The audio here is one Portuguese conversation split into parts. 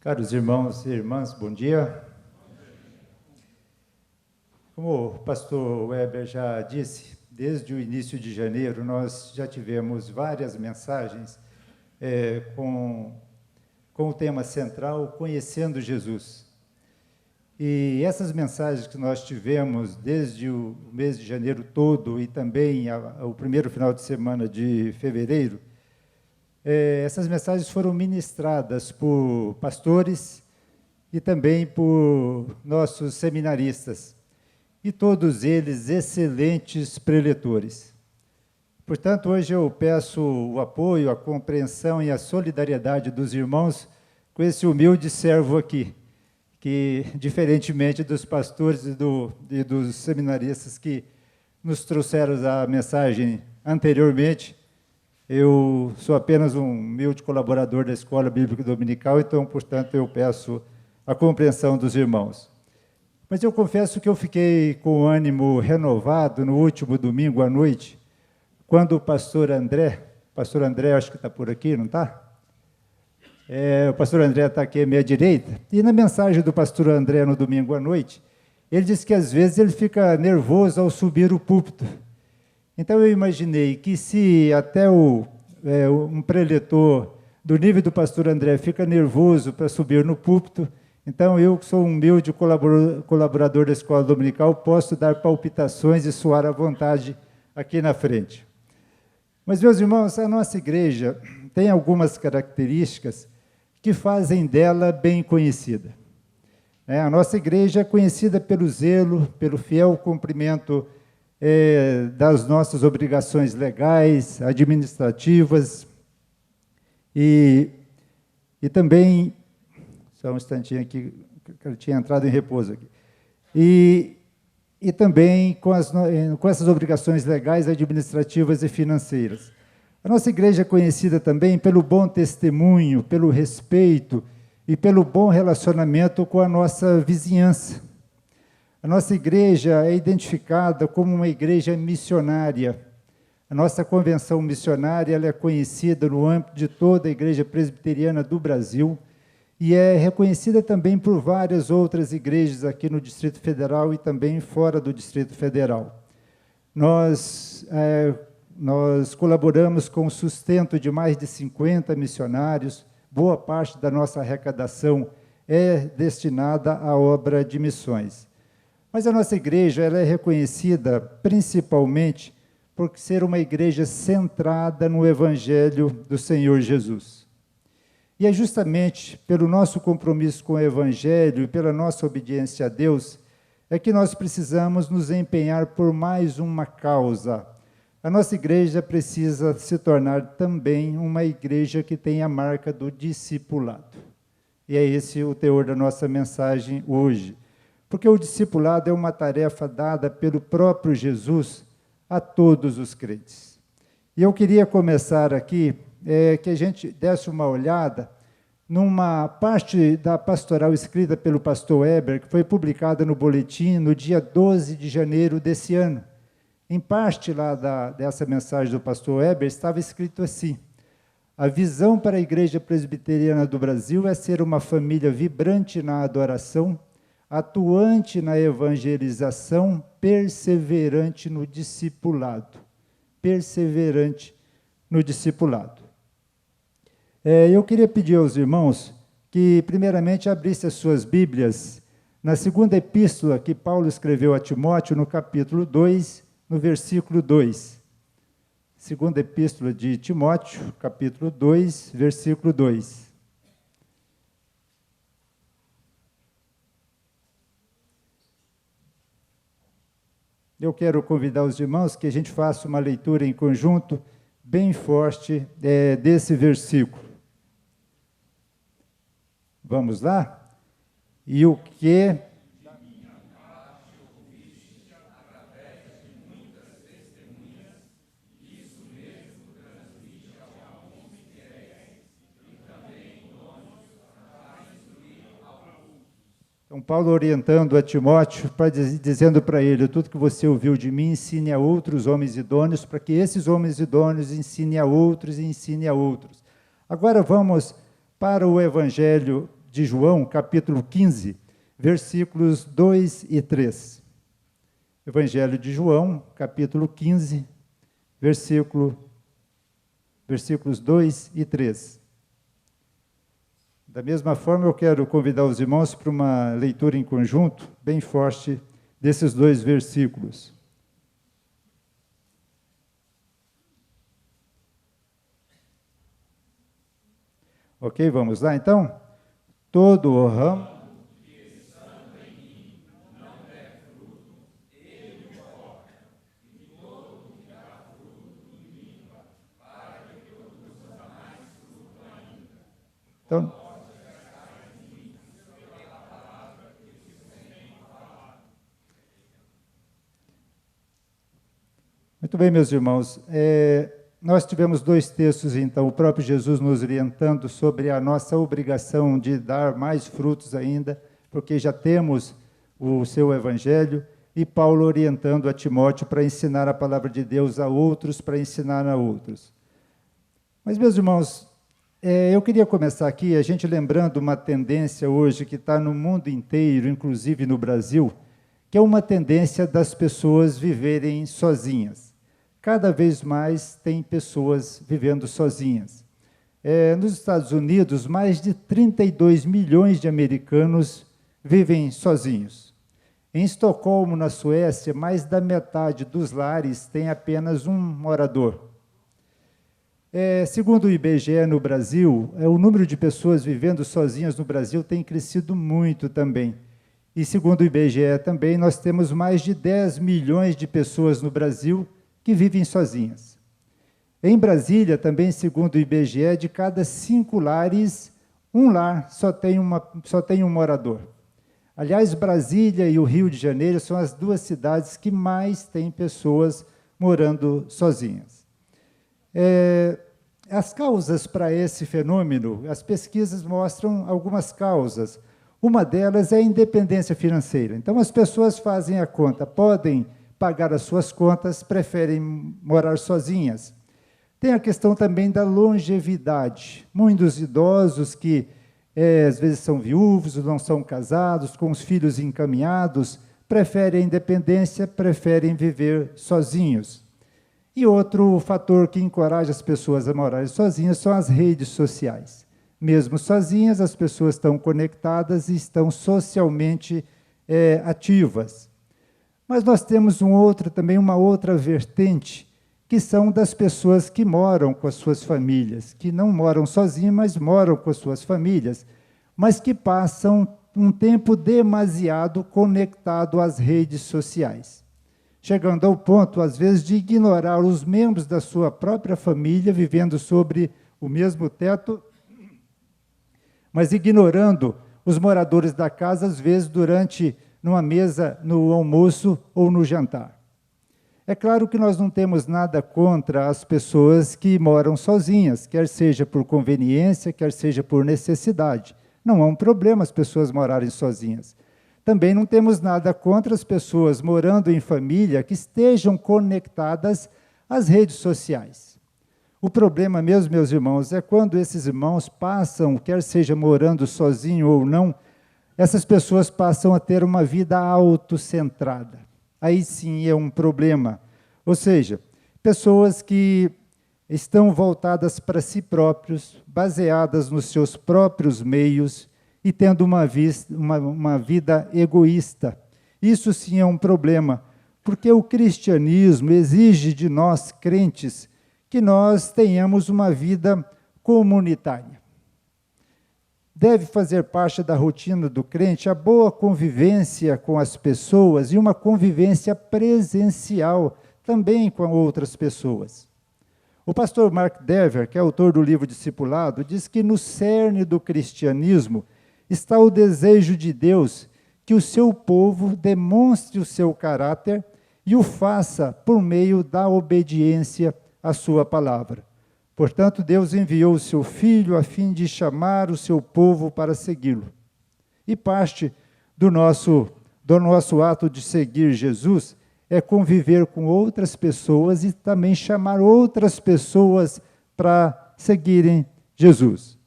Caros irmãos e irmãs, bom dia. Como o pastor Weber já disse, desde o início de janeiro nós já tivemos várias mensagens com o tema central, Conhecendo Jesus. E essas mensagens que nós tivemos desde o mês de janeiro todo e também o primeiro final de semana de fevereiro, essas mensagens foram ministradas por pastores e também por nossos seminaristas, e todos eles excelentes preletores. Portanto, hoje eu peço o apoio, a compreensão e a solidariedade dos irmãos com esse humilde servo aqui, que, diferentemente dos pastores e dos seminaristas que nos trouxeram a mensagem anteriormente, eu sou apenas um humilde colaborador da Escola Bíblica Dominical, então, portanto, eu peço a compreensão dos irmãos. Mas eu confesso que eu fiquei com o ânimo renovado no último domingo à noite, quando o pastor André, acho que está por aqui, não está? O pastor André está aqui à minha direita, e na mensagem do pastor André no domingo à noite, ele disse que às vezes ele fica nervoso ao subir o púlpito. Então eu imaginei que se até um preletor do nível do pastor André fica nervoso para subir no púlpito, então eu, que sou um humilde colaborador da Escola Dominical, posso dar palpitações e suar à vontade aqui na frente. Mas, meus irmãos, a nossa igreja tem algumas características que fazem dela bem conhecida. A nossa igreja é conhecida pelo zelo, pelo fiel cumprimento das nossas obrigações legais, administrativas, e também, só um instantinho aqui, que eu tinha entrado em repouso aqui, e também com essas obrigações legais, administrativas e financeiras. A nossa igreja é conhecida também pelo bom testemunho, pelo respeito e pelo bom relacionamento com a nossa vizinhança. A nossa igreja é identificada como uma igreja missionária. A nossa convenção missionária ela é conhecida no âmbito de toda a igreja presbiteriana do Brasil e é reconhecida também por várias outras igrejas aqui no Distrito Federal e também fora do Distrito Federal. Nós colaboramos com o sustento de mais de 50 missionários, boa parte da nossa arrecadação é destinada à obra de missões. Mas a nossa igreja ela é reconhecida principalmente por ser uma igreja centrada no Evangelho do Senhor Jesus. E é justamente pelo nosso compromisso com o Evangelho e pela nossa obediência a Deus é que nós precisamos nos empenhar por mais uma causa. A nossa igreja precisa se tornar também uma igreja que tem a marca do discipulado. E é esse o teor da nossa mensagem hoje. Porque o discipulado é uma tarefa dada pelo próprio Jesus a todos os crentes. E eu queria começar aqui, que a gente desse uma olhada numa parte da pastoral escrita pelo pastor Weber, que foi publicada no boletim no dia 12 de janeiro desse ano. Em parte lá dessa mensagem do pastor Weber estava escrito assim: a visão para a Igreja Presbiteriana do Brasil é ser uma família vibrante na adoração, atuante na evangelização, perseverante no discipulado. Perseverante no discipulado. Eu queria pedir aos irmãos que, primeiramente, abrissem as suas Bíblias na segunda epístola que Paulo escreveu a Timóteo, no capítulo 2, no versículo 2. Segunda epístola de Timóteo, capítulo 2, versículo 2. Eu quero convidar os irmãos que a gente faça uma leitura em conjunto bem forte desse versículo. Vamos lá? E o que... Então, Paulo orientando a Timóteo, dizendo para ele, tudo que você ouviu de mim, ensine a outros homens idôneos, para que esses homens idôneos ensinem a outros e ensinem a outros. Agora vamos para o Evangelho de João, capítulo 15, versículos 2 e 3. Evangelho de João, capítulo 15, versículos 2 e 3. Da mesma forma, eu quero convidar os irmãos para uma leitura em conjunto, bem forte, desses dois versículos. Ok, vamos lá então? Todo o ramo que estando em mim não der fruto, ele o corta, e todo que dá fruto limpa, para que produza mais fruto ainda. Então, muito bem, meus irmãos. Nós tivemos dois textos, então, o próprio Jesus nos orientando sobre a nossa obrigação de dar mais frutos ainda, porque já temos o seu evangelho, e Paulo orientando a Timóteo para ensinar a palavra de Deus a outros, para ensinar a outros. Mas, meus irmãos, eu queria começar aqui, a gente lembrando uma tendência hoje que está no mundo inteiro, inclusive no Brasil, que é uma tendência das pessoas viverem sozinhas. Cada vez mais tem pessoas vivendo sozinhas. Nos Estados Unidos, mais de 32 milhões de americanos vivem sozinhos. Em Estocolmo, na Suécia, mais da metade dos lares tem apenas um morador. Segundo o IBGE no Brasil, o número de pessoas vivendo sozinhas no Brasil tem crescido muito também. E segundo o IBGE também, nós temos mais de 10 milhões de pessoas no Brasil que vivem sozinhas. Em Brasília, também, segundo o IBGE, de cada 5 lares, um lar só tem um morador. Aliás, Brasília e o Rio de Janeiro são as duas cidades que mais têm pessoas morando sozinhas. As causas para esse fenômeno, as pesquisas mostram algumas causas. Uma delas é a independência financeira. Então, as pessoas fazem a conta, podem pagar as suas contas, preferem morar sozinhas. Tem a questão também da longevidade. Muitos idosos que, às vezes, são viúvos, não são casados, com os filhos encaminhados, preferem a independência, preferem viver sozinhos. E outro fator que encoraja as pessoas a morarem sozinhas são as redes sociais. Mesmo sozinhas, as pessoas estão conectadas e estão socialmente ativas. Mas nós temos também uma outra vertente, que são das pessoas que moram com as suas famílias, que não moram sozinhas, mas moram com as suas famílias, mas que passam um tempo demasiado conectado às redes sociais, chegando ao ponto, às vezes, de ignorar os membros da sua própria família, vivendo sobre o mesmo teto, mas ignorando os moradores da casa, às vezes, numa mesa, no almoço ou no jantar. É claro que nós não temos nada contra as pessoas que moram sozinhas, quer seja por conveniência, quer seja por necessidade. Não é um problema as pessoas morarem sozinhas. Também não temos nada contra as pessoas morando em família que estejam conectadas às redes sociais. O problema mesmo, meus irmãos, é quando esses irmãos passam, quer seja morando sozinho ou não, essas pessoas passam a ter uma vida autocentrada. Aí sim é um problema. Ou seja, pessoas que estão voltadas para si próprios, baseadas nos seus próprios meios e tendo uma vida egoísta. Isso sim é um problema, porque o cristianismo exige de nós, crentes, que nós tenhamos uma vida comunitária. Deve fazer parte da rotina do crente a boa convivência com as pessoas e uma convivência presencial também com outras pessoas. O pastor Mark Dever, que é autor do livro Discipulado, diz que no cerne do cristianismo está o desejo de Deus que o seu povo demonstre o seu caráter e o faça por meio da obediência à sua palavra. Portanto, Deus enviou o seu Filho a fim de chamar o seu povo para segui-lo. E parte do nosso ato de seguir Jesus é conviver com outras pessoas e também chamar outras pessoas para seguirem Jesus.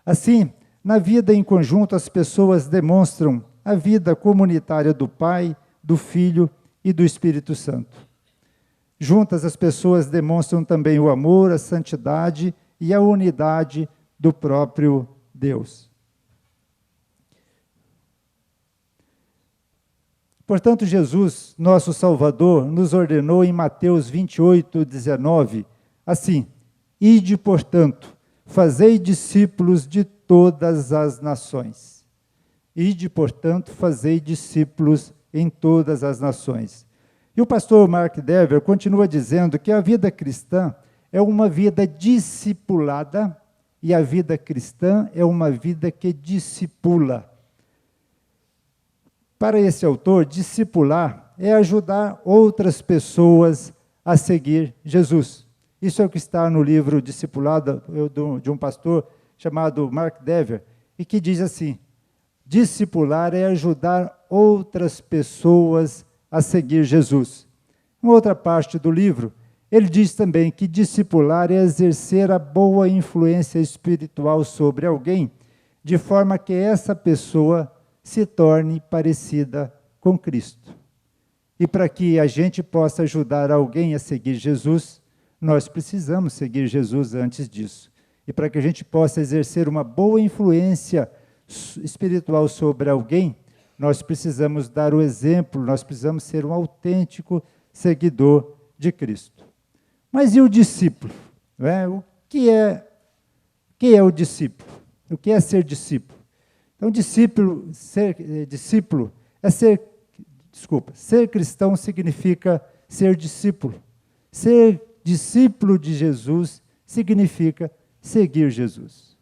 Assim, Na vida em conjunto, as pessoas demonstram a vida comunitária do Pai, do Filho e do Espírito Santo. Juntas, as pessoas demonstram também o amor, a santidade e a unidade do próprio Deus. Portanto, Jesus, nosso Salvador, nos ordenou em Mateus 28, 19, assim: ide, portanto, fazei discípulos de todas as nações. Ide, portanto, fazei discípulos em todas as nações. E o pastor Mark Dever continua dizendo que a vida cristã é uma vida discipulada e a vida cristã é uma vida que discipula. Para esse autor, discipular é ajudar outras pessoas a seguir Jesus. Isso é o que está no livro Discipulado, de um pastor chamado Mark Dever, e que diz assim: discipular é ajudar outras pessoas a seguir Jesus. Em outra parte do livro, ele diz também que discipular é exercer a boa influência espiritual sobre alguém, de forma que essa pessoa se torne parecida com Cristo. E para que a gente possa ajudar alguém a seguir Jesus, nós precisamos seguir Jesus antes disso. E para que a gente possa exercer uma boa influência espiritual sobre alguém, nós precisamos dar o exemplo, nós precisamos ser um autêntico seguidor de Cristo. Mas e o discípulo? O que é o discípulo? O que é ser discípulo? Então, ser cristão significa ser discípulo. Ser discípulo de Jesus significa seguir Jesus.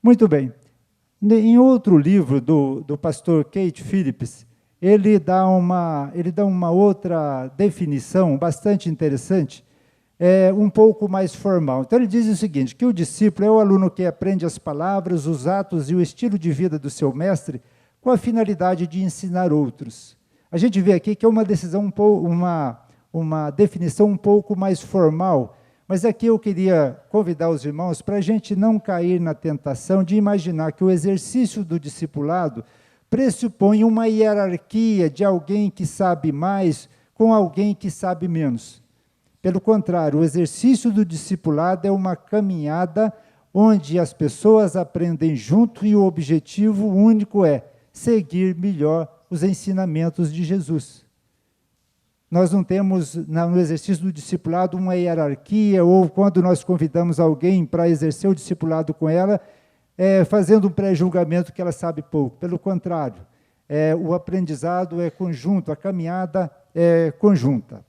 Muito bem. Em outro livro do pastor Kate Phillips, ele dá uma outra definição bastante interessante, um pouco mais formal. Então ele diz o seguinte, que o discípulo é o aluno que aprende as palavras, os atos e o estilo de vida do seu mestre com a finalidade de ensinar outros. A gente vê aqui que é uma definição um pouco mais formal, mas aqui eu queria convidar os irmãos para a gente não cair na tentação de imaginar que o exercício do discipulado pressupõe uma hierarquia de alguém que sabe mais com alguém que sabe menos. Pelo contrário, o exercício do discipulado é uma caminhada onde as pessoas aprendem junto e o objetivo único é seguir melhor os ensinamentos de Jesus. Nós não temos, no exercício do discipulado, uma hierarquia, ou quando nós convidamos alguém para exercer o discipulado com ela, fazendo um pré-julgamento que ela sabe pouco. Pelo contrário, o aprendizado é conjunto, a caminhada é conjunta.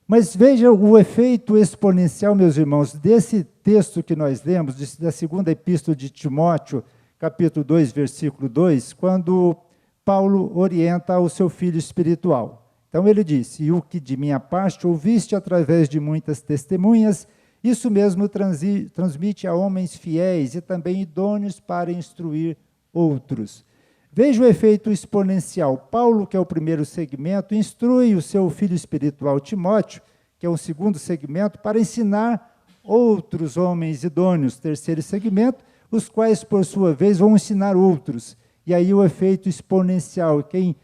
Mas veja o efeito exponencial, meus irmãos, desse texto que nós lemos, da segunda epístola de Timóteo, capítulo 2, versículo 2, quando Paulo orienta o seu filho espiritual. Então ele disse: e o que de minha parte ouviste através de muitas testemunhas, isso mesmo transmite a homens fiéis e também idôneos para instruir outros. Veja o efeito exponencial. Paulo, que é o primeiro segmento, instrui o seu filho espiritual Timóteo, que é o segundo segmento, para ensinar outros homens idôneos, terceiro segmento, os quais, por sua vez, vão ensinar outros. E aí o efeito exponencial. Quem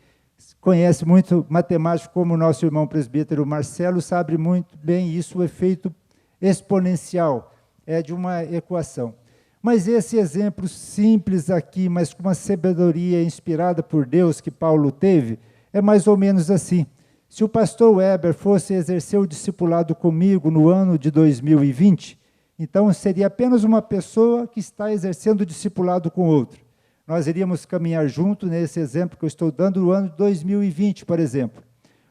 conhece muito matemático, como o nosso irmão presbítero Marcelo, sabe muito bem isso, o efeito exponencial de uma equação. Mas esse exemplo simples aqui, mas com uma sabedoria inspirada por Deus que Paulo teve, é mais ou menos assim. Se o pastor Weber fosse exercer o discipulado comigo no ano de 2020, então seria apenas uma pessoa que está exercendo o discipulado com outro. Nós iríamos caminhar junto nesse exemplo que eu estou dando no ano de 2020, por exemplo.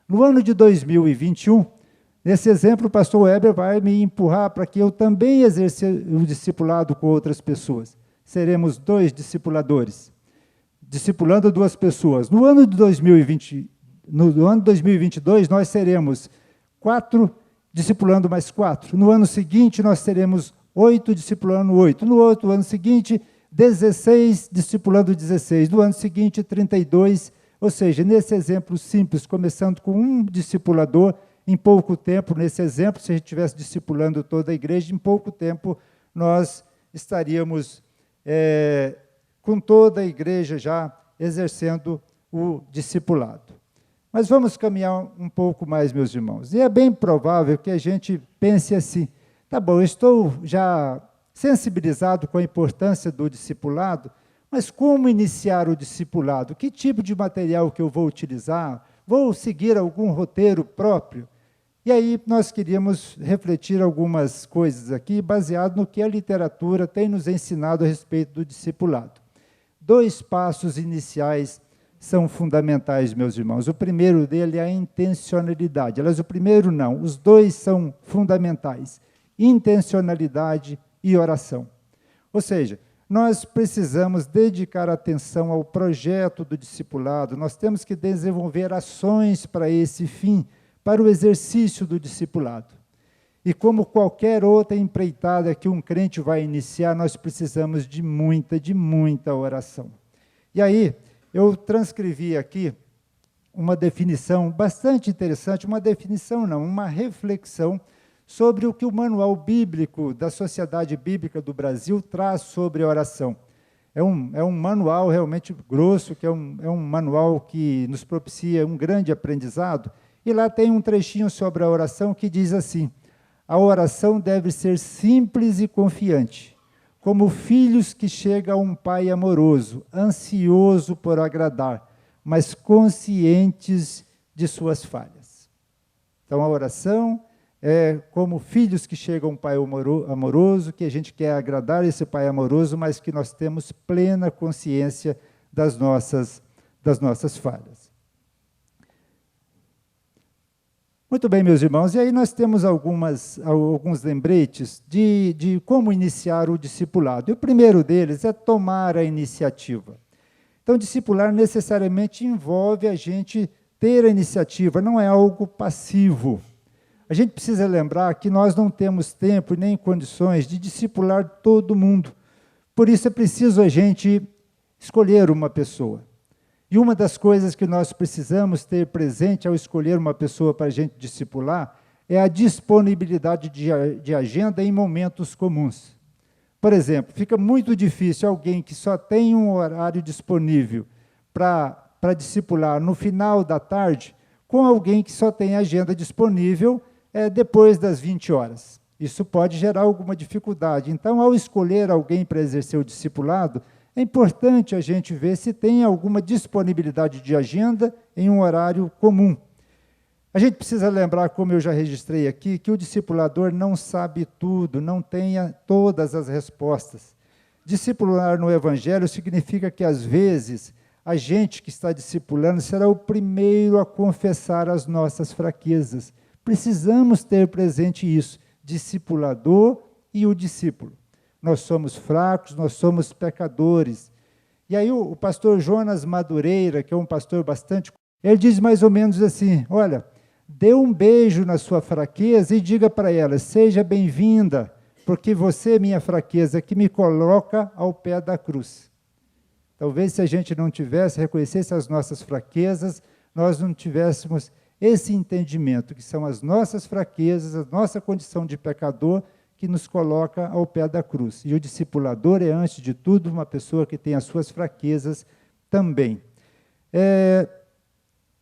No ano de 2021, nesse exemplo, o pastor Weber vai me empurrar para que eu também exerça o discipulado com outras pessoas. Seremos 2 discipuladores, discipulando 2 pessoas. No ano de 2022, nós seremos 4 discipulando mais 4. No ano seguinte, nós teremos 8 discipulando 8. No outro ano seguinte, 16 discipulando 16. No ano seguinte, 32. Ou seja, nesse exemplo simples, começando com um discipulador, em pouco tempo, nesse exemplo, se a gente estivesse discipulando toda a igreja, em pouco tempo nós estaríamos com toda a igreja já exercendo o discipulado. Mas vamos caminhar um pouco mais, meus irmãos. E é bem provável que a gente pense assim, tá bom, eu estou já sensibilizado com a importância do discipulado, mas como iniciar o discipulado? Que tipo de material que eu vou utilizar? Vou seguir algum roteiro próprio? E aí nós queríamos refletir algumas coisas aqui, baseado no que a literatura tem nos ensinado a respeito do discipulado. 2 passos iniciais são fundamentais, meus irmãos. O primeiro dele é a intencionalidade. Aliás, o primeiro não, os 2 são fundamentais. Intencionalidade e oração. Ou seja, nós precisamos dedicar atenção ao projeto do discipulado, nós temos que desenvolver ações para esse fim, para o exercício do discipulado. E como qualquer outra empreitada que um crente vai iniciar, nós precisamos de muita oração. E aí, eu transcrevi aqui uma definição bastante interessante, uma reflexão sobre o que o Manual Bíblico da Sociedade Bíblica do Brasil traz sobre a oração. É um manual realmente grosso, que é um manual que nos propicia um grande aprendizado, e lá tem um trechinho sobre a oração que diz assim: a oração deve ser simples e confiante, como filhos que chegam a um pai amoroso, ansioso por agradar, mas conscientes de suas falhas. Então, a oração é como filhos que chegam a um pai amoroso, que a gente quer agradar esse pai amoroso, mas que nós temos plena consciência das nossas falhas. Muito bem, meus irmãos, e aí nós temos alguns lembretes de como iniciar o discipulado. E o primeiro deles é tomar a iniciativa. Então, discipular necessariamente envolve a gente ter a iniciativa, não é algo passivo. A gente precisa lembrar que nós não temos tempo nem condições de discipular todo mundo. Por isso é preciso a gente escolher uma pessoa. E uma das coisas que nós precisamos ter presente ao escolher uma pessoa para a gente discipular é a disponibilidade de agenda em momentos comuns. Por exemplo, fica muito difícil alguém que só tem um horário disponível para discipular no final da tarde, com alguém que só tem agenda disponível depois das 20 horas. Isso pode gerar alguma dificuldade. Então, ao escolher alguém para exercer o discipulado, é importante a gente ver se tem alguma disponibilidade de agenda em um horário comum. A gente precisa lembrar, como eu já registrei aqui, que o discipulador não sabe tudo, não tenha todas as respostas. Discipular no Evangelho significa que, às vezes, a gente que está discipulando será o primeiro a confessar as nossas fraquezas. Precisamos ter presente isso, discipulador e o discípulo. Nós somos fracos, nós somos pecadores. E aí o pastor Jonas Madureira, que é um pastor bastante... Ele diz mais ou menos assim, olha, dê um beijo na sua fraqueza e diga para ela, seja bem-vinda, porque você, minha fraqueza, que me coloca ao pé da cruz. Talvez se a gente não reconhecesse as nossas fraquezas, nós não tivéssemos esse entendimento, que são as nossas fraquezas, a nossa condição de pecador, que nos coloca ao pé da cruz. E o discipulador é, antes de tudo, uma pessoa que tem as suas fraquezas também.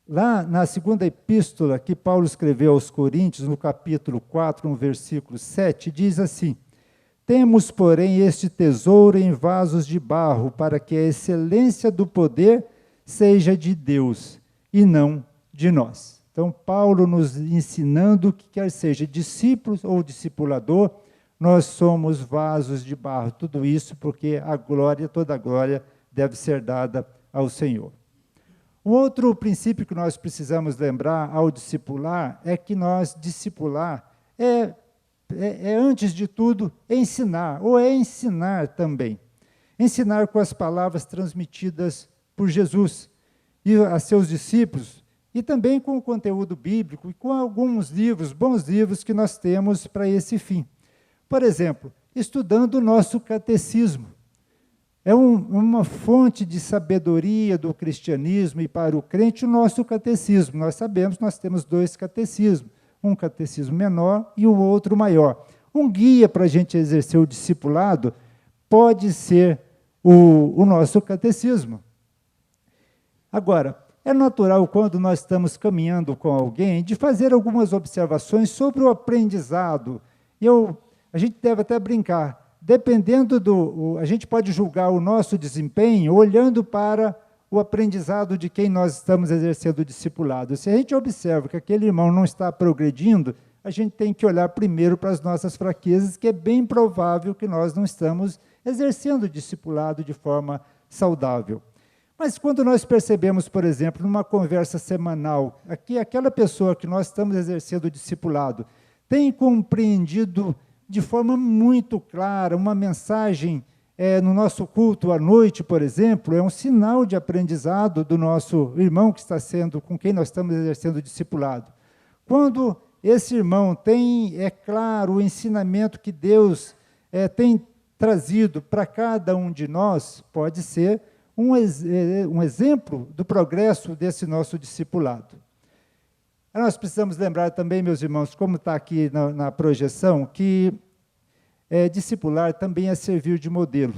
Lá na segunda epístola que Paulo escreveu aos Coríntios, no capítulo 4, no versículo 7, diz assim: temos, porém, este tesouro em vasos de barro, para que a excelência do poder seja de Deus, e não de nós. Então, Paulo nos ensinando que quer seja discípulos ou discipulador, nós somos vasos de barro, tudo isso porque toda a glória deve ser dada ao Senhor. Um outro princípio que nós precisamos lembrar ao discipular é que discipular é antes de tudo, ensinar, ou é ensinar também. Ensinar com as palavras transmitidas por Jesus e a seus discípulos, e também com o conteúdo bíblico e com alguns livros, bons livros que nós temos para esse fim. Por exemplo, estudando o nosso catecismo. É uma fonte de sabedoria do cristianismo e para o crente o nosso catecismo. Nós sabemos que nós temos 2 catecismos. um catecismo menor e o outro maior. Um guia para a gente exercer o discipulado pode ser o nosso catecismo. Agora, é natural, quando nós estamos caminhando com alguém, de fazer algumas observações sobre o aprendizado. A gente deve até brincar, dependendo a gente pode julgar o nosso desempenho olhando para o aprendizado de quem nós estamos exercendo o discipulado. Se a gente observa que aquele irmão não está progredindo, a gente tem que olhar primeiro para as nossas fraquezas, que é bem provável que nós não estamos exercendo o discipulado de forma saudável. Mas quando nós percebemos, por exemplo, numa conversa semanal, aquela pessoa que nós estamos exercendo o discipulado tem compreendido de forma muito clara uma mensagem no nosso culto à noite, por exemplo, é um sinal de aprendizado do nosso irmão que está sendo, com quem nós estamos exercendo o discipulado. Quando esse irmão tem, é claro, o ensinamento que Deus tem trazido para cada um de nós, pode ser um exemplo do progresso desse nosso discipulado. Nós precisamos lembrar também, meus irmãos, como está aqui na projeção, que discipular também é servir de modelo.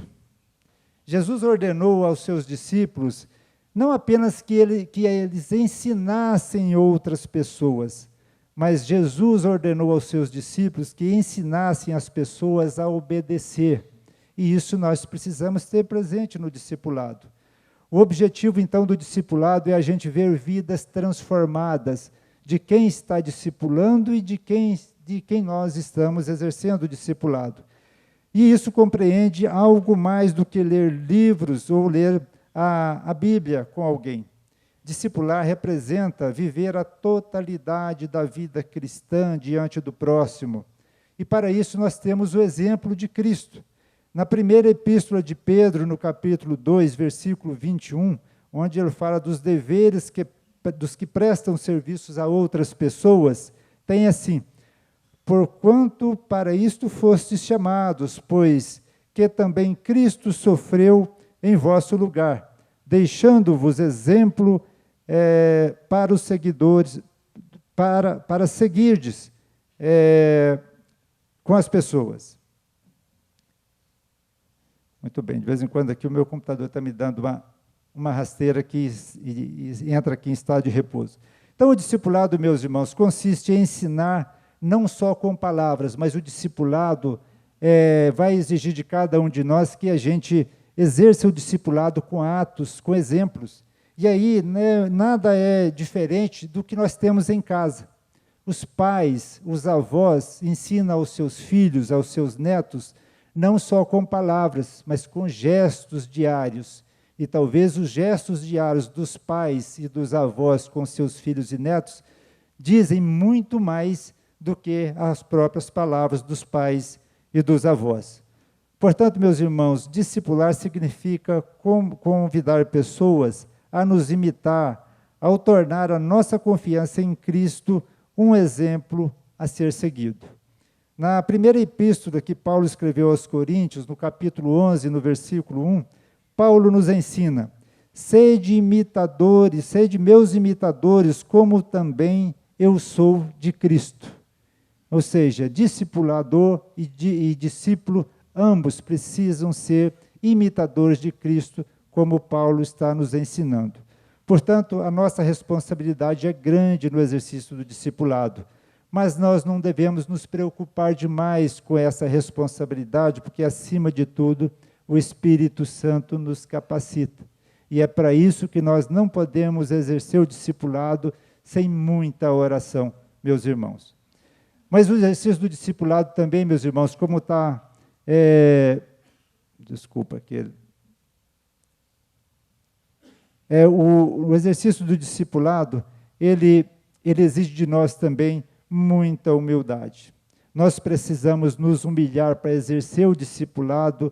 Jesus ordenou aos seus discípulos não apenas que eles ensinassem outras pessoas, mas Jesus ordenou aos seus discípulos que ensinassem as pessoas a obedecer. E isso nós precisamos ter presente no discipulado. O objetivo, então, do discipulado é a gente ver vidas transformadas de quem está discipulando e de quem nós estamos exercendo o discipulado. E isso compreende algo mais do que ler livros ou ler a Bíblia com alguém. Discipular representa viver a totalidade da vida cristã diante do próximo. E para isso nós temos o exemplo de Cristo. Na primeira epístola de Pedro, no capítulo 2, versículo 21, onde ele fala dos deveres dos que prestam serviços a outras pessoas, tem assim: porquanto para isto fostes chamados, pois que também Cristo sofreu em vosso lugar, deixando-vos exemplo para os seguidores, para seguirdes com as pessoas. Muito bem, de vez em quando aqui o meu computador está me dando uma rasteira que entra aqui em estado de repouso. Então, o discipulado, meus irmãos, consiste em ensinar não só com palavras, mas o discipulado vai exigir de cada um de nós que a gente exerça o discipulado com atos, com exemplos. E aí, nada é diferente do que nós temos em casa. Os pais, os avós ensinam aos seus filhos, aos seus netos, não só com palavras, mas com gestos diários. E talvez os gestos diários dos pais e dos avós com seus filhos e netos dizem muito mais do que as próprias palavras dos pais e dos avós. Portanto, meus irmãos, discipular significa convidar pessoas a nos imitar, ao tornar a nossa confiança em Cristo um exemplo a ser seguido. Na primeira epístola que Paulo escreveu aos Coríntios, no capítulo 11, no versículo 1, Paulo nos ensina: sede imitadores, sede meus imitadores, como também eu sou de Cristo. Ou seja, discipulador e discípulo, ambos precisam ser imitadores de Cristo, como Paulo está nos ensinando. Portanto, a nossa responsabilidade é grande no exercício do discipulado, mas nós não devemos nos preocupar demais com essa responsabilidade, porque, acima de tudo, o Espírito Santo nos capacita. E é para isso que nós não podemos exercer o discipulado sem muita oração, meus irmãos. Mas o exercício do discipulado também, meus irmãos, como está... desculpa aqui. O exercício do discipulado, ele exige de nós também muita humildade. Nós precisamos nos humilhar para exercer o discipulado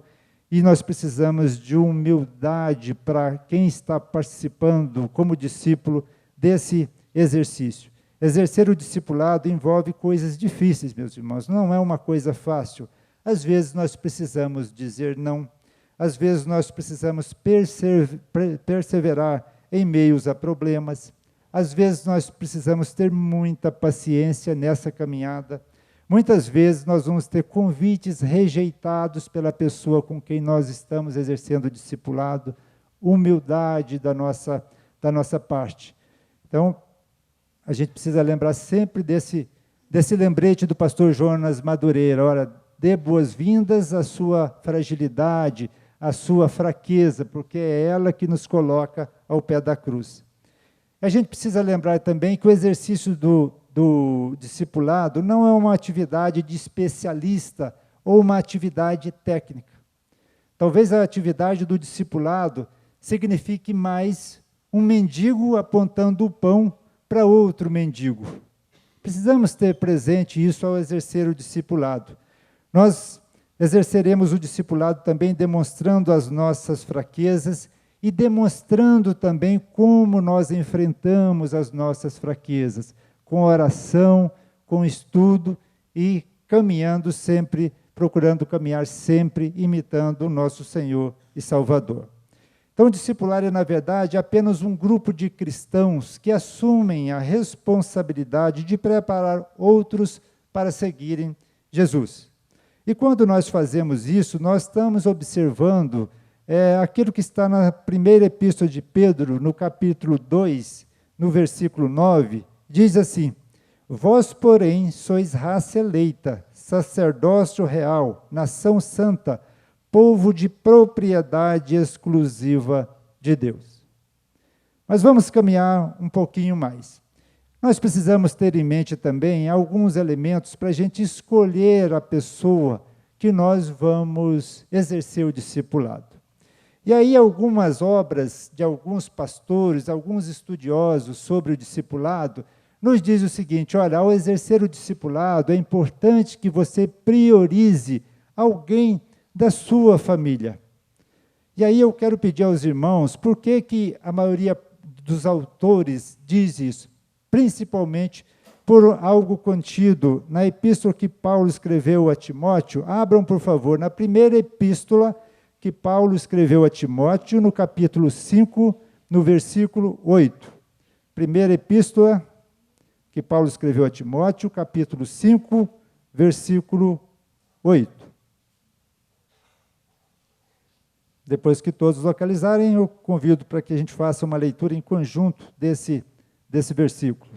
e nós precisamos de humildade para quem está participando como discípulo desse exercício. Exercer o discipulado envolve coisas difíceis, meus irmãos, não é uma coisa fácil. Às vezes nós precisamos dizer não, às vezes nós precisamos perseverar em meios a problemas, às vezes nós precisamos ter muita paciência nessa caminhada. Muitas vezes nós vamos ter convites rejeitados pela pessoa com quem nós estamos exercendo o discipulado, humildade da nossa parte. Então, a gente precisa lembrar sempre desse lembrete do pastor Jonas Madureira. Ora, dê boas-vindas à sua fragilidade, à sua fraqueza, porque é ela que nos coloca ao pé da cruz. A gente precisa lembrar também que o exercício do discipulado não é uma atividade de especialista ou uma atividade técnica. Talvez a atividade do discipulado signifique mais um mendigo apontando o pão para outro mendigo. Precisamos ter presente isso ao exercer o discipulado. Nós exerceremos o discipulado também demonstrando as nossas fraquezas e demonstrando também como nós enfrentamos as nossas fraquezas, com oração, com estudo e caminhando sempre, procurando caminhar sempre, imitando o nosso Senhor e Salvador. Então, o discipular é, na verdade, apenas um grupo de cristãos que assumem a responsabilidade de preparar outros para seguirem Jesus. E quando nós fazemos isso, nós estamos observando aquilo que está na primeira epístola de Pedro, no capítulo 2, no versículo 9, diz assim: vós, porém, sois raça eleita, sacerdócio real, nação santa, povo de propriedade exclusiva de Deus. Mas vamos caminhar um pouquinho mais. Nós precisamos ter em mente também alguns elementos para a gente escolher a pessoa que nós vamos exercer o discipulado. E aí algumas obras de alguns pastores, alguns estudiosos sobre o discipulado, nos diz o seguinte: olha, ao exercer o discipulado, é importante que você priorize alguém da sua família. E aí eu quero pedir aos irmãos, por que a maioria dos autores diz isso? Principalmente por algo contido na epístola que Paulo escreveu a Timóteo. Abram, por favor, na primeira epístola que Paulo escreveu a Timóteo, no capítulo 5, no versículo 8. Primeira epístola que Paulo escreveu a Timóteo, capítulo 5, versículo 8. Depois que todos localizarem, eu convido para que a gente faça uma leitura em conjunto desse versículo.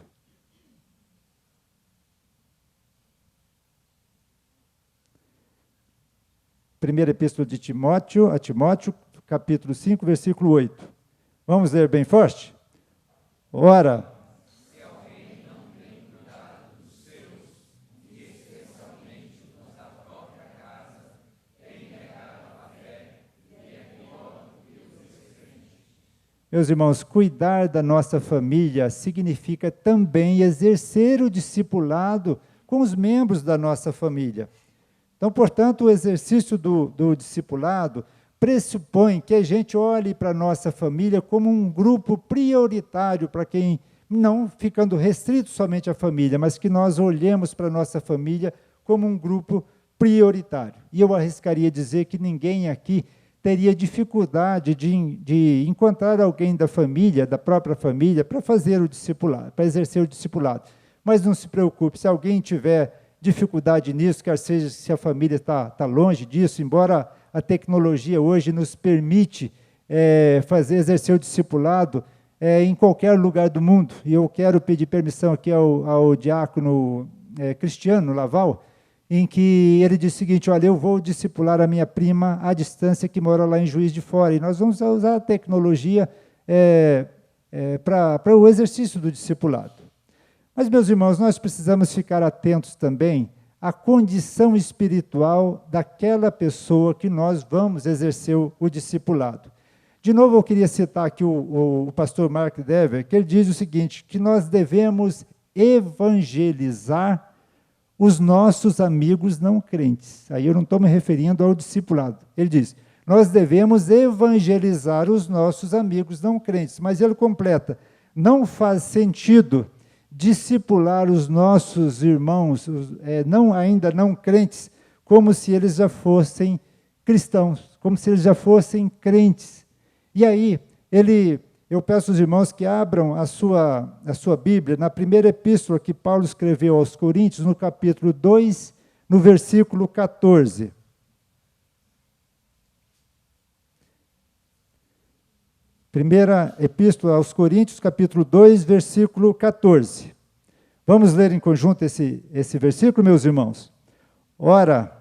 Primeira epístola de Timóteo, a Timóteo, capítulo 5, versículo 8. Vamos ler bem forte? Ora, se alguém não tem cuidado dos seus, e especialmente dos da própria casa, tem negado a fé, e é pior do que os descrentes. Meus irmãos, cuidar da nossa família significa também exercer o discipulado com os membros da nossa família. Então, portanto, o exercício do discipulado pressupõe que a gente olhe para a nossa família como um grupo prioritário para quem, não ficando restrito somente à família, mas que nós olhemos para a nossa família como um grupo prioritário. E eu arriscaria dizer que ninguém aqui teria dificuldade de encontrar alguém da família, da própria família, para fazer o discipulado, para exercer o discipulado. Mas não se preocupe, se alguém tiver dificuldade nisso, quer seja se a família está longe disso, embora a tecnologia hoje nos permite exercer o discipulado em qualquer lugar do mundo. E eu quero pedir permissão aqui ao diácono Cristiano Laval, em que ele diz o seguinte: olha, eu vou discipular a minha prima à distância que mora lá em Juiz de Fora, e nós vamos usar a tecnologia para o exercício do discipulado. Mas, meus irmãos, nós precisamos ficar atentos também à condição espiritual daquela pessoa que nós vamos exercer o discipulado. De novo, eu queria citar aqui o pastor Mark Dever, que ele diz o seguinte, que nós devemos evangelizar os nossos amigos não crentes. Aí eu não estou me referindo ao discipulado. Ele diz, nós devemos evangelizar os nossos amigos não crentes. Mas ele completa, não faz sentido discipular os nossos irmãos, ainda não crentes, como se eles já fossem cristãos, como se eles já fossem crentes. E aí, eu peço aos irmãos que abram a sua Bíblia na primeira epístola que Paulo escreveu aos Coríntios, no capítulo 2, no versículo 14. Primeira epístola aos Coríntios, capítulo 2, versículo 14. Vamos ler em conjunto esse versículo, meus irmãos? Ora,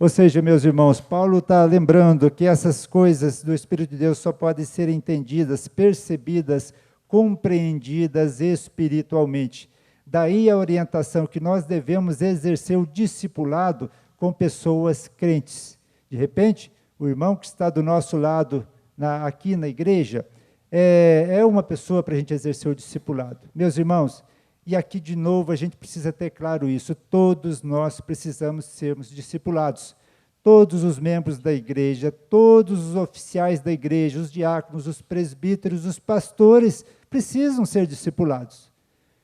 ou seja, meus irmãos, Paulo está lembrando que essas coisas do Espírito de Deus só podem ser entendidas, percebidas, compreendidas espiritualmente. Daí a orientação que nós devemos exercer o discipulado com pessoas crentes. De repente, o irmão que está do nosso lado, aqui na igreja, é uma pessoa para a gente exercer o discipulado. Meus irmãos, e aqui de novo a gente precisa ter claro isso, todos nós precisamos sermos discipulados. Todos os membros da igreja, todos os oficiais da igreja, os diáconos, os presbíteros, os pastores, precisam ser discipulados.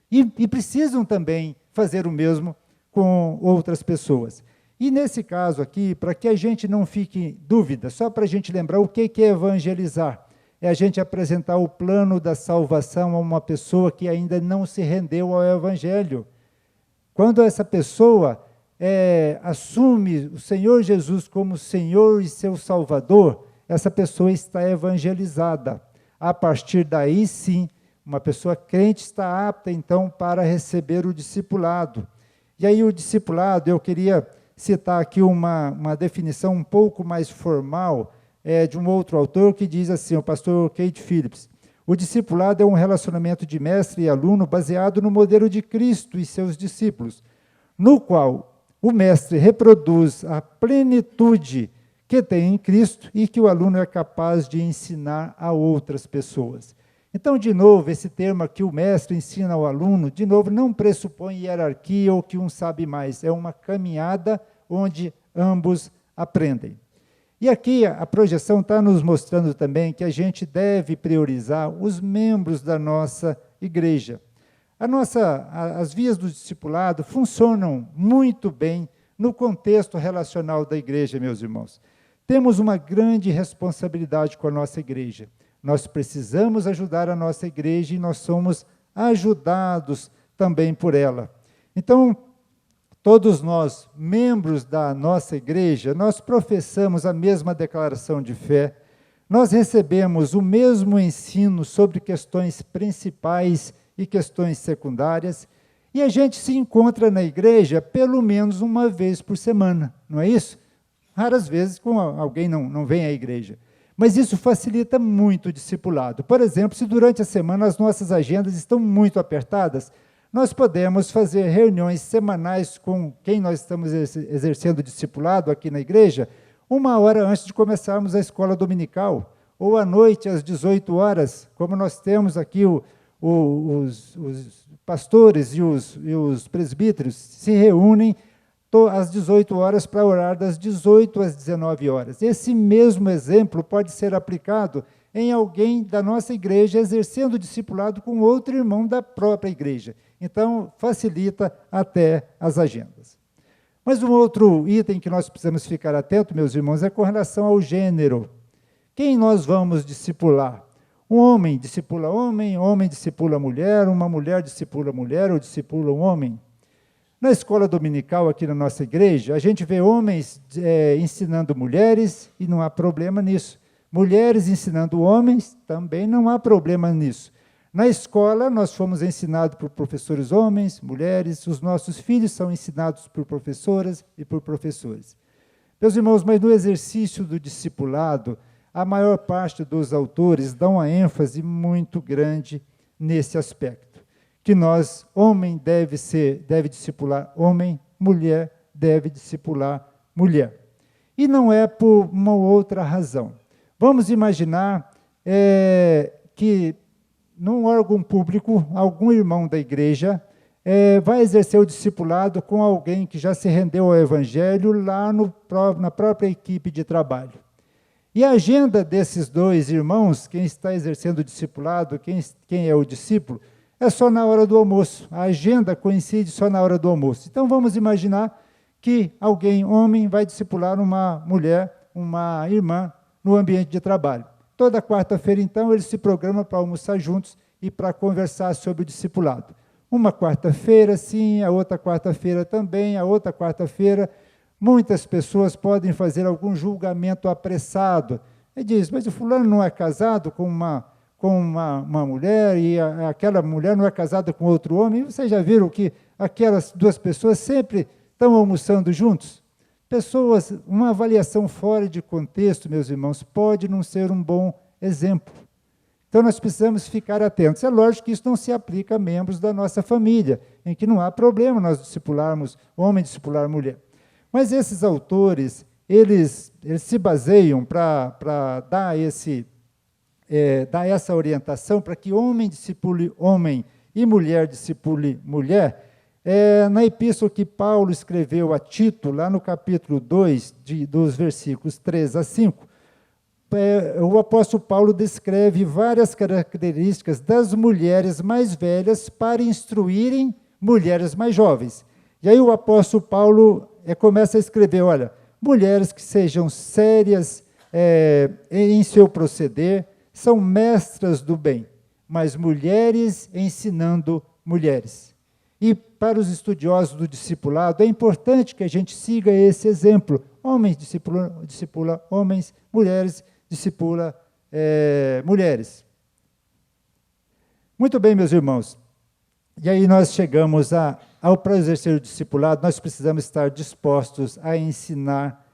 E precisam também fazer o mesmo com outras pessoas. E nesse caso aqui, para que a gente não fique em dúvida, só para a gente lembrar o que é evangelizar, é a gente apresentar o plano da salvação a uma pessoa que ainda não se rendeu ao Evangelho. Quando essa pessoa assume o Senhor Jesus como Senhor e seu Salvador, essa pessoa está evangelizada. A partir daí, sim, uma pessoa crente está apta, então, para receber o discipulado. E aí o discipulado, eu queria citar aqui uma definição um pouco mais formal, de um outro autor que diz assim, o pastor Kate Phillips: o discipulado é um relacionamento de mestre e aluno baseado no modelo de Cristo e seus discípulos, no qual o mestre reproduz a plenitude que tem em Cristo e que o aluno é capaz de ensinar a outras pessoas. Então, de novo, esse termo aqui, o mestre ensina ao aluno, de novo, não pressupõe hierarquia ou que um sabe mais, é uma caminhada onde ambos aprendem. E aqui a projeção está nos mostrando também que a gente deve priorizar os membros da nossa igreja. As vias do discipulado funcionam muito bem no contexto relacional da igreja, meus irmãos. Temos uma grande responsabilidade com a nossa igreja. Nós precisamos ajudar a nossa igreja e nós somos ajudados também por ela. Então, todos nós, membros da nossa igreja, nós professamos a mesma declaração de fé, nós recebemos o mesmo ensino sobre questões principais e questões secundárias, e a gente se encontra na igreja pelo menos uma vez por semana, não é isso? Raras vezes alguém não vem à igreja. Mas isso facilita muito o discipulado. Por exemplo, se durante a semana as nossas agendas estão muito apertadas, nós podemos fazer reuniões semanais com quem nós estamos exercendo discipulado aqui na igreja, 1 hora antes de começarmos a escola dominical, ou à noite, às 18 horas, como nós temos aqui os pastores e os presbíteros se reúnem às 18 horas para orar das 18 às 19 horas. Esse mesmo exemplo pode ser aplicado em alguém da nossa igreja exercendo discipulado com outro irmão da própria igreja. Então, facilita até as agendas. Mas um outro item que nós precisamos ficar atento, meus irmãos, é com relação ao gênero. Quem nós vamos discipular? Um homem discipula homem, homem discipula mulher, uma mulher discipula mulher ou discipula um homem. Na escola dominical aqui na nossa igreja, a gente vê homens ensinando mulheres e não há problema nisso. Mulheres ensinando homens, também não há problema nisso. Na escola, nós fomos ensinados por professores homens, mulheres, os nossos filhos são ensinados por professoras e por professores. Meus irmãos, mas no exercício do discipulado, a maior parte dos autores dão uma ênfase muito grande nesse aspecto, que nós, homem deve discipular homem, mulher deve discipular mulher. E não é por uma outra razão. Vamos imaginar que num órgão público, algum irmão da igreja vai exercer o discipulado com alguém que já se rendeu ao Evangelho lá na própria equipe de trabalho. E a agenda desses dois irmãos, quem está exercendo o discipulado, quem é o discípulo, é só na hora do almoço. A agenda coincide só na hora do almoço. Então, vamos imaginar que alguém, homem, vai discipular uma mulher, uma irmã, no ambiente de trabalho. Toda quarta-feira, então, eles se programam para almoçar juntos e para conversar sobre o discipulado. Uma quarta-feira, sim, a outra quarta-feira também, a outra quarta-feira. Muitas pessoas podem fazer algum julgamento apressado. E diz, mas o fulano não é casado com uma mulher e aquela mulher não é casada com outro homem. E vocês já viram que aquelas duas pessoas sempre estão almoçando juntos? Pessoas, uma avaliação fora de contexto, meus irmãos, pode não ser um bom exemplo. Então, nós precisamos ficar atentos. É lógico que isso não se aplica a membros da nossa família, em que não há problema nós discipularmos homem, discipular mulher. Mas esses autores, eles se baseiam para dar essa orientação para que homem discipule homem e mulher discipule mulher, na epístola que Paulo escreveu a Tito, lá no capítulo 2, dos versículos 3 a 5, o apóstolo Paulo descreve várias características das mulheres mais velhas para instruírem mulheres mais jovens. E aí o apóstolo Paulo começa a escrever, olha, mulheres que sejam sérias em seu proceder, são mestras do bem, mas mulheres ensinando mulheres. E para os estudiosos do discipulado, é importante que a gente siga esse exemplo. Homens discipula homens, mulheres discipula mulheres. Muito bem, meus irmãos. E aí nós chegamos para exercer o discipulado, nós precisamos estar dispostos a ensinar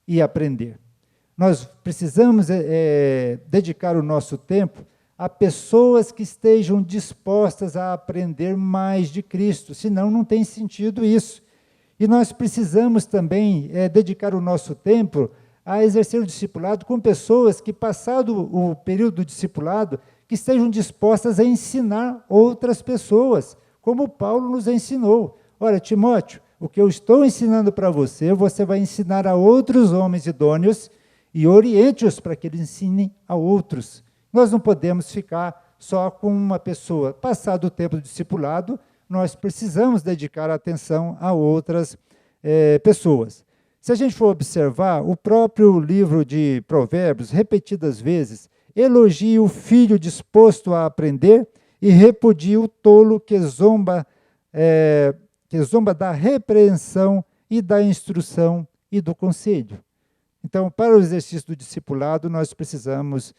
e aprender. Nós precisamos dedicar o nosso tempo a pessoas que estejam dispostas a aprender mais de Cristo, senão não tem sentido isso. E nós precisamos também dedicar o nosso tempo a exercer o discipulado com pessoas que, passado o período do discipulado, que estejam dispostas a ensinar outras pessoas, como Paulo nos ensinou. Olha, Timóteo, o que eu estou ensinando para você, você vai ensinar a outros homens idôneos e oriente-os para que eles ensinem a outros. Nós não podemos ficar só com uma pessoa. Passado o tempo do discipulado, nós precisamos dedicar atenção a outras pessoas. Se a gente for observar, o próprio livro de Provérbios, repetidas vezes, elogia o filho disposto a aprender e repudia o tolo que zomba da repreensão e da instrução e do conselho. Então, para o exercício do discipulado, nós precisamos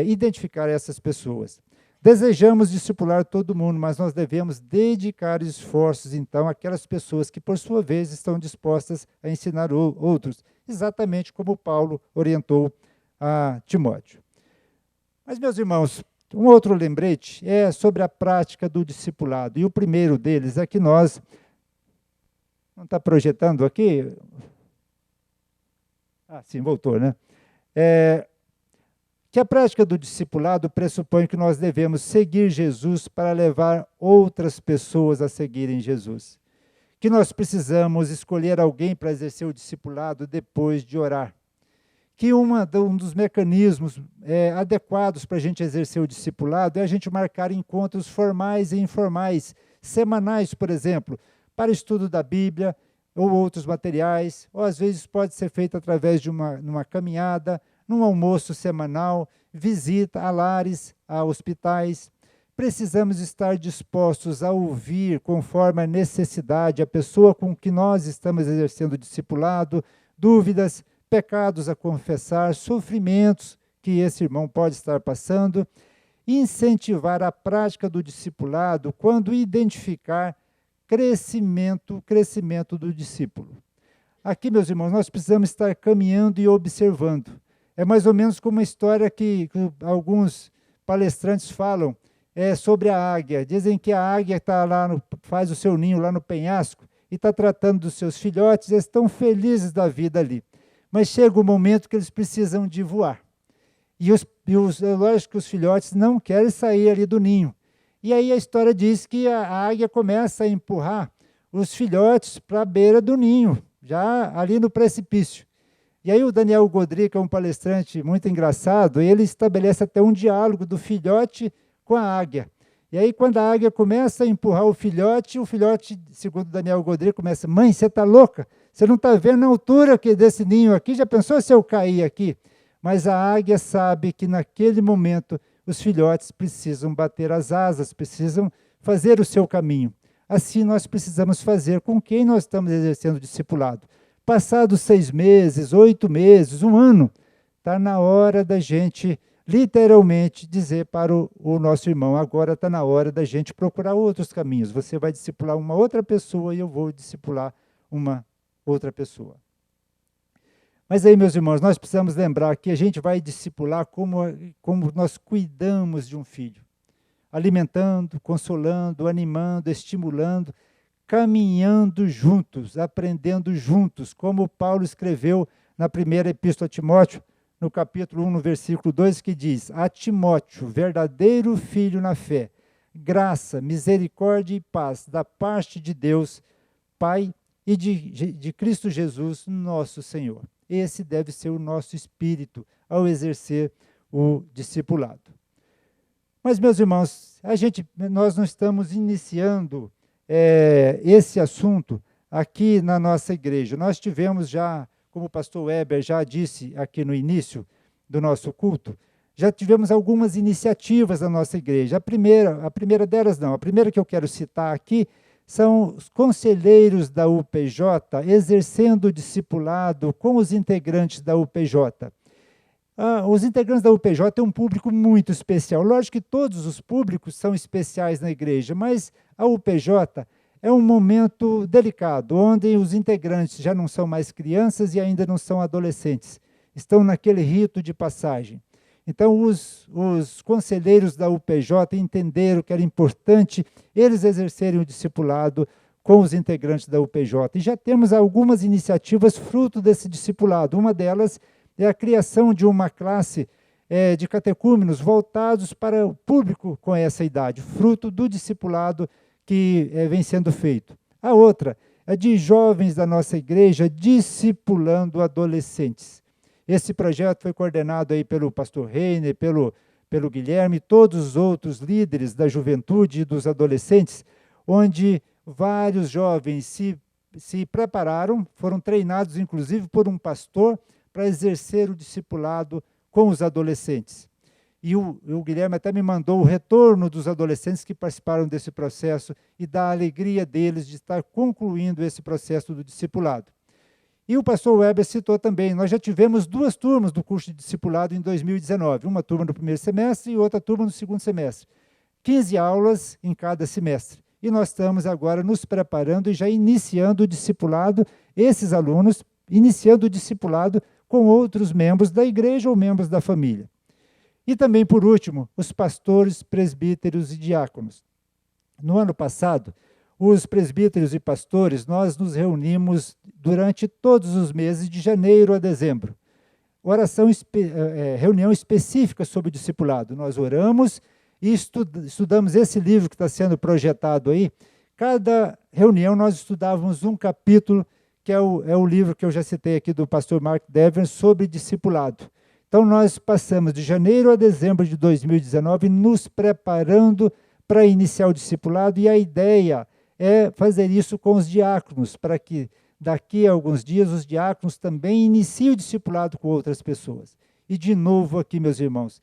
identificar essas pessoas. Desejamos discipular todo mundo, mas nós devemos dedicar esforços, então, àquelas pessoas que, por sua vez, estão dispostas a ensinar outros, exatamente como Paulo orientou a Timóteo. Mas, meus irmãos, um outro lembrete é sobre a prática do discipulado, e o primeiro deles é que nós... Não está projetando aqui? Ah, sim, voltou, né? Que a prática do discipulado pressupõe que nós devemos seguir Jesus para levar outras pessoas a seguirem Jesus. Que nós precisamos escolher alguém para exercer o discipulado depois de orar. Que um dos mecanismos adequados para a gente exercer o discipulado é a gente marcar encontros formais e informais, semanais, por exemplo, para estudo da Bíblia ou outros materiais, ou às vezes pode ser feito através de uma caminhada, num almoço semanal, visita a lares, a hospitais. Precisamos estar dispostos a ouvir, conforme a necessidade, a pessoa com que nós estamos exercendo o discipulado, dúvidas, pecados a confessar, sofrimentos que esse irmão pode estar passando. Incentivar a prática do discipulado quando identificar crescimento do discípulo. Aqui, meus irmãos, nós precisamos estar caminhando e observando. É mais ou menos como uma história que alguns palestrantes falam sobre a águia. Dizem que a águia faz o seu ninho lá no penhasco e está tratando dos seus filhotes, eles estão felizes da vida ali. Mas chega o momento que eles precisam de voar. E é lógico que os filhotes não querem sair ali do ninho. E aí a história diz que a águia começa a empurrar os filhotes para a beira do ninho, já ali no precipício. E aí o Daniel Godry, que é um palestrante muito engraçado, ele estabelece até um diálogo do filhote com a águia. E aí, quando a águia começa a empurrar o filhote, segundo Daniel Godry, começa: mãe, você está louca? Você não está vendo a altura desse ninho aqui? Já pensou se eu cair aqui? Mas a águia sabe que naquele momento os filhotes precisam bater as asas, precisam fazer o seu caminho. Assim nós precisamos fazer com quem nós estamos exercendo o discipulado. Passados 6 meses, 8 meses, 1 ano, está na hora da gente literalmente dizer para o nosso irmão: agora está na hora da gente procurar outros caminhos. Você vai discipular uma outra pessoa e eu vou discipular uma outra pessoa. Mas aí, meus irmãos, nós precisamos lembrar que a gente vai discipular como nós cuidamos de um filho. Alimentando, consolando, animando, estimulando, caminhando juntos, aprendendo juntos, como Paulo escreveu na primeira epístola a Timóteo, no capítulo 1, no versículo 2, que diz: a Timóteo, verdadeiro filho na fé, graça, misericórdia e paz da parte de Deus, Pai, e de Cristo Jesus, nosso Senhor. Esse deve ser o nosso espírito ao exercer o discipulado. Mas, meus irmãos, nós não estamos iniciando esse assunto aqui na nossa igreja. Nós tivemos já, como o pastor Weber já disse aqui no início do nosso culto, já tivemos algumas iniciativas da nossa igreja. A primeira delas não, a primeira que eu quero citar aqui são os conselheiros da UPJ exercendo o discipulado com os integrantes da UPJ. Os integrantes da UPJ têm um público muito especial. Lógico que todos os públicos são especiais na igreja, mas a UPJ é um momento delicado, onde os integrantes já não são mais crianças e ainda não são adolescentes. Estão naquele rito de passagem. Então, os conselheiros da UPJ entenderam que era importante eles exercerem o discipulado com os integrantes da UPJ. E já temos algumas iniciativas fruto desse discipulado. Uma delas é a criação de uma classe de catecúmenos voltados para o público com essa idade, fruto do discipulado que vem sendo feito. A outra é de jovens da nossa igreja discipulando adolescentes. Esse projeto foi coordenado aí pelo pastor Reiner, pelo Guilherme e todos os outros líderes da juventude e dos adolescentes, onde vários jovens se prepararam, foram treinados inclusive por um pastor para exercer o discipulado com os adolescentes. E o Guilherme até me mandou o retorno dos adolescentes que participaram desse processo e da alegria deles de estar concluindo esse processo do discipulado. E o pastor Weber citou também, nós já tivemos 2 turmas do curso de discipulado em 2019, uma turma no primeiro semestre e outra turma no segundo semestre. 15 aulas em cada semestre. E nós estamos agora nos preparando e já iniciando o discipulado, esses alunos, iniciando o discipulado com outros membros da igreja ou membros da família. E também, por último, os pastores, presbíteros e diáconos. No ano passado, os presbíteros e pastores, nós nos reunimos durante todos os meses de janeiro a dezembro. Reunião específica sobre o discipulado. Nós oramos e estudamos esse livro que está sendo projetado aí. Cada reunião nós estudávamos um capítulo, que é o livro que eu já citei aqui do pastor Mark Dever, sobre discipulado. Então, nós passamos de janeiro a dezembro de 2019 nos preparando para iniciar o discipulado, e a ideia é fazer isso com os diáconos, para que daqui a alguns dias os diáconos também iniciem o discipulado com outras pessoas. E de novo aqui, meus irmãos,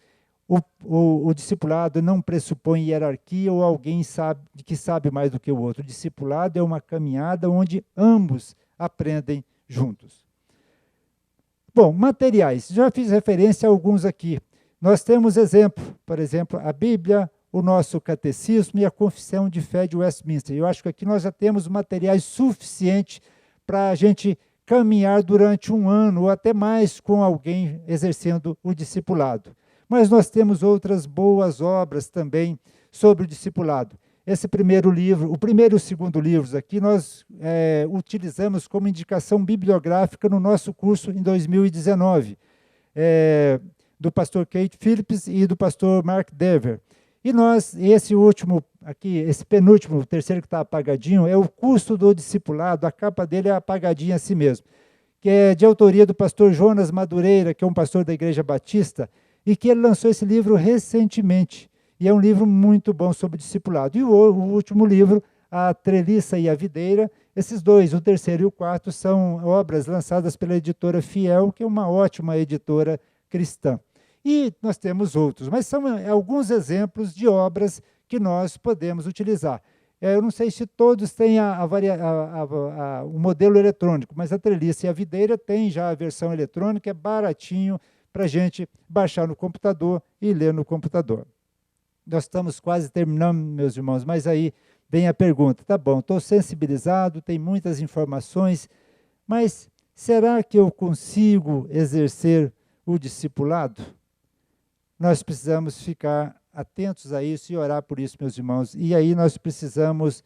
o discipulado não pressupõe hierarquia ou alguém que sabe mais do que o outro. O discipulado é uma caminhada onde ambos aprendem juntos. Bom, materiais. Já fiz referência a alguns aqui. Nós temos exemplo, por exemplo, a Bíblia, o nosso catecismo e a confissão de fé de Westminster. Eu acho que aqui nós já temos materiais suficientes para a gente caminhar durante 1 ano ou até mais com alguém exercendo o discipulado. Mas nós temos outras boas obras também sobre o discipulado. Esse primeiro livro, o primeiro e o segundo livros aqui, nós utilizamos como indicação bibliográfica no nosso curso em 2019, do pastor Kate Phillips e do pastor Mark Dever. E esse último aqui, esse penúltimo, o terceiro que está apagadinho, é o curso do discipulado, a capa dele é apagadinha assim mesmo, que é de autoria do pastor Jonas Madureira, que é um pastor da Igreja Batista, e que ele lançou esse livro recentemente. E é um livro muito bom sobre discipulado. E o último livro, A Treliça e a Videira, esses dois, o terceiro e o quarto, são obras lançadas pela editora Fiel, que é uma ótima editora cristã. E nós temos outros, mas são alguns exemplos de obras que nós podemos utilizar. Eu não sei se todos têm o modelo eletrônico, mas a Treliça e a Videira tem já a versão eletrônica, é baratinho para a gente baixar no computador e ler no computador. Nós estamos quase terminando, meus irmãos, mas aí vem a pergunta, tá bom, estou sensibilizado, tem muitas informações, mas será que eu consigo exercer o discipulado? Nós precisamos ficar atentos a isso e orar por isso, meus irmãos. E aí nós precisamos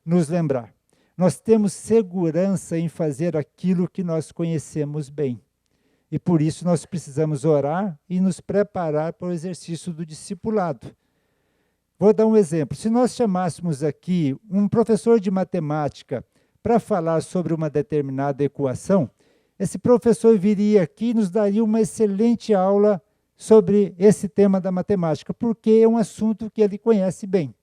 nos lembrar. Nós temos segurança em fazer aquilo que nós conhecemos bem. E por isso nós precisamos orar e nos preparar para o exercício do discipulado. Vou dar um exemplo. Se nós chamássemos aqui um professor de matemática para falar sobre uma determinada equação, esse professor viria aqui e nos daria uma excelente aula sobre esse tema da matemática, porque é um assunto que ele conhece bem.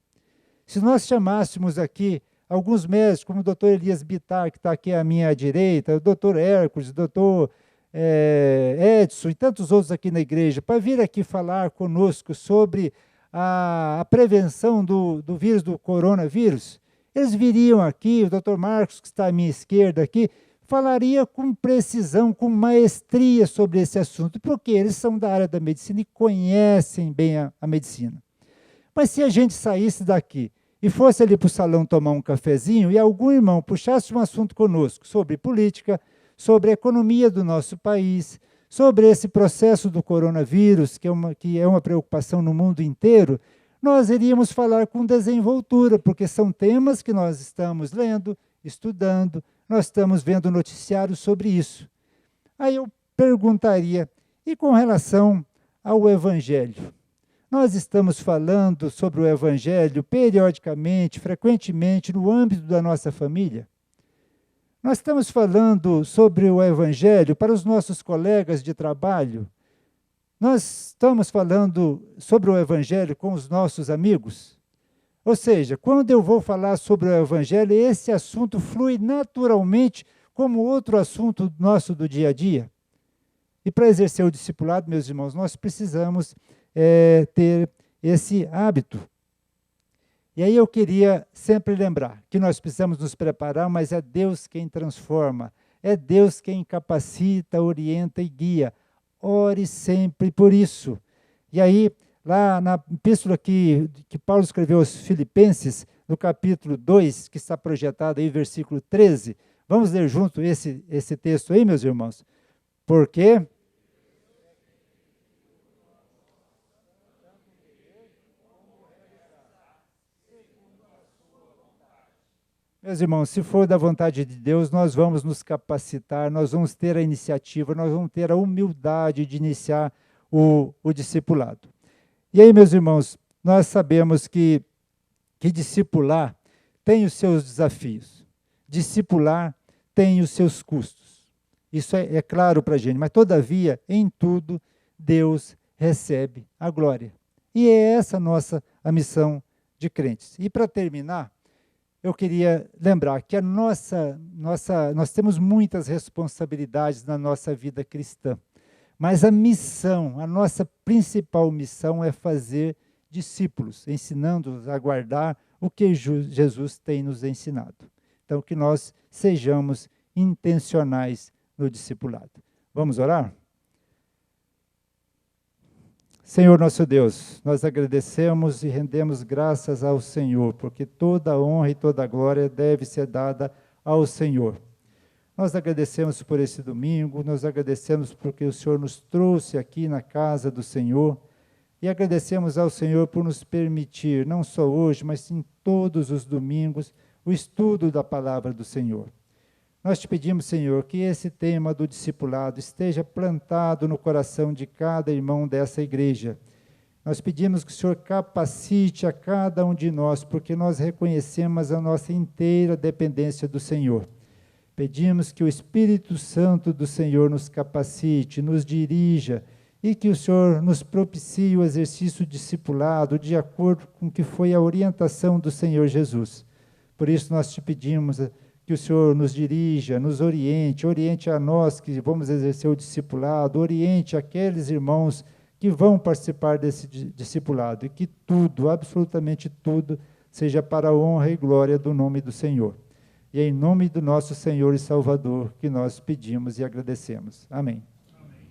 Se nós chamássemos aqui alguns médicos, como o doutor Elias Bittar, que está aqui à minha direita, o doutor Hércules, o doutor Edson e tantos outros aqui na igreja, para vir aqui falar conosco sobre a prevenção do vírus, do coronavírus, eles viriam aqui, o doutor Marcos, que está à minha esquerda aqui, falaria com precisão, com maestria sobre esse assunto, porque eles são da área da medicina e conhecem bem a medicina. Mas se a gente saísse daqui e fosse ali para o salão tomar um cafezinho e algum irmão puxasse um assunto conosco sobre política, sobre a economia do nosso país, sobre esse processo do coronavírus, que é uma preocupação no mundo inteiro, nós iríamos falar com desenvoltura, porque são temas que nós estamos lendo, estudando, nós estamos vendo noticiários sobre isso. Aí eu perguntaria, e com relação ao Evangelho? Nós estamos falando sobre o Evangelho periodicamente, frequentemente, no âmbito da nossa família? Nós estamos falando sobre o Evangelho para os nossos colegas de trabalho? Nós estamos falando sobre o Evangelho com os nossos amigos? Ou seja, quando eu vou falar sobre o Evangelho, esse assunto flui naturalmente como outro assunto nosso do dia a dia. E para exercer o discipulado, meus irmãos, nós precisamos ter esse hábito. E aí eu queria sempre lembrar que nós precisamos nos preparar, mas é Deus quem transforma, é Deus quem capacita, orienta e guia. Ore sempre por isso. E aí, lá na epístola que Paulo escreveu aos Filipenses, no capítulo 2, que está projetado aí, versículo 13, vamos ler junto esse texto aí, meus irmãos? Porque meus irmãos, se for da vontade de Deus, nós vamos nos capacitar, nós vamos ter a iniciativa, nós vamos ter a humildade de iniciar o discipulado. E aí, meus irmãos, nós sabemos que discipular tem os seus desafios, discipular tem os seus custos. Isso é claro para a gente, mas todavia, em tudo, Deus recebe a glória. E é essa a missão de crentes. E para terminar, eu queria lembrar que nós temos muitas responsabilidades na nossa vida cristã, mas a nossa principal missão é fazer discípulos, ensinando-os a guardar o que Jesus tem nos ensinado. Então, que nós sejamos intencionais no discipulado. Vamos orar? Senhor nosso Deus, nós agradecemos e rendemos graças ao Senhor, porque toda a honra e toda a glória deve ser dada ao Senhor. Nós agradecemos por esse domingo, nós agradecemos porque o Senhor nos trouxe aqui na casa do Senhor, e agradecemos ao Senhor por nos permitir, não só hoje, mas em todos os domingos, o estudo da palavra do Senhor. Nós te pedimos, Senhor, que esse tema do discipulado esteja plantado no coração de cada irmão dessa igreja. Nós pedimos que o Senhor capacite a cada um de nós, porque nós reconhecemos a nossa inteira dependência do Senhor. Pedimos que o Espírito Santo do Senhor nos capacite, nos dirija e que o Senhor nos propicie o exercício discipulado de acordo com o que foi a orientação do Senhor Jesus. Por isso nós te pedimos que o Senhor nos dirija, nos oriente, oriente a nós que vamos exercer o discipulado, oriente aqueles irmãos que vão participar desse discipulado e que tudo, absolutamente tudo, seja para a honra e glória do nome do Senhor. E é em nome do nosso Senhor e Salvador que nós pedimos e agradecemos. Amém.